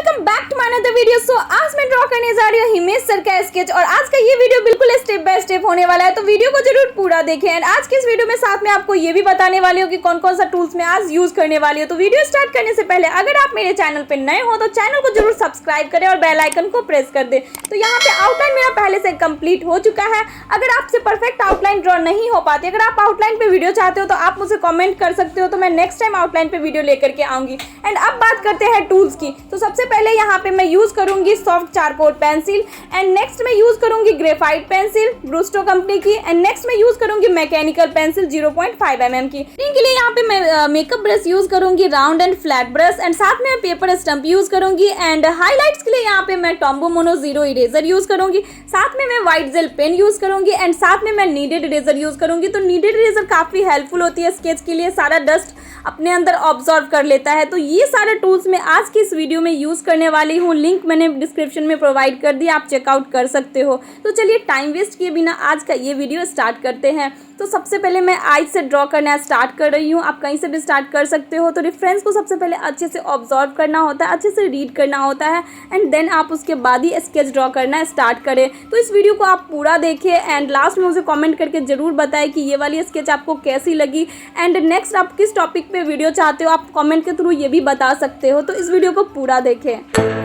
Welcome back to my another video. So आज मैं draw करने जा रही हूँ हिमेश सर का स्केच और आज का ये वीडियो बिल्कुल स्टेप बाय स्टेप होने वाला है, तो वीडियो को जरूर पूरा देखें। एंड आज के इस वीडियो में साथ में आपको ये भी बताने वाली हूँ कि कौन कौन सा टूल्स मैं आज यूज करने वाली हूँ। तो वीडियो स्टार्ट करने से पहले अगर आप मेरे चैनल पर नए हो तो चैनल को जरूर सब्सक्राइब करें और बेल आइकन को प्रेस कर दे। तो यहाँ पे आउटलाइन मेरा पहले से कंप्लीट हो चुका है। अगर आपसे परफेक्ट आउटलाइन ड्रॉ नहीं हो पाती, अगर आप आउटलाइन पे वीडियो चाहते हो तो आप मुझे कमेंट कर सकते हो, तो मैं नेक्स्ट टाइम आउटलाइन पे वीडियो लेकर के आऊंगी। एंड अब बात करते हैं टूल्स की। तो सबसे पहले यहाँ पे मैं यूज करूंगी soft charcoal pencil, and next मैं यूज करूंगी ग्रेफाइट पेंसिल ब्रूस्टो कंपनी की, एंड नेक्स्ट मैं यूज करूंगी मैकेनिकल पेंसिल 0.5 mm की। इनके लिए यहाँ पे मैं मेकअप ब्रश यूज करूंगी, round and flat brush, and साथ में पेपर स्टम्प यूज करूंगी। एंड हाईलाइट्स के लिए यहाँ पे मैं टॉम्बो मोनो 0 इरेजर यूज करूंगी, साथ में मैं व्हाइट जेल पेन यूज करूंगी, एंड साथ में मैं नीडेड इरेजर यूज करूंगी। तो नीडेड इरेजर काफी हेल्पफुल होती है स्केच के लिए, सारा डस्ट अपने अंदर ऑब्जर्व कर लेता है। तो ये सारे टूल्स मैं आज की इस वीडियो में यूज करने वाली हूँ, लिंक मैंने डिस्क्रिप्शन में प्रोवाइड कर दिया, आप चेकआउट कर सकते हो। तो चलिए टाइम वेस्ट किए बिना आज का ये वीडियो स्टार्ट करते हैं। तो सबसे पहले मैं आइज से ड्रॉ करना स्टार्ट कर रही हूँ, आप कहीं से भी स्टार्ट कर सकते हो। तो रेफरेंस को सबसे पहले अच्छे से ऑब्जर्व करना होता है, अच्छे से रीड करना होता है, एंड देन आप उसके बाद ही स्केच ड्रॉ करना स्टार्ट करें। तो इस वीडियो को आप पूरा देखें एंड लास्ट में मुझे कमेंट करके जरूर बताएं कि ये वाली स्केच आपको कैसी लगी। एंड नेक्स्ट आप किस टॉपिक पे वीडियो चाहते हो, आप कमेंट के थ्रू ये भी बता सकते हो। तो इस वीडियो को पूरा देखें।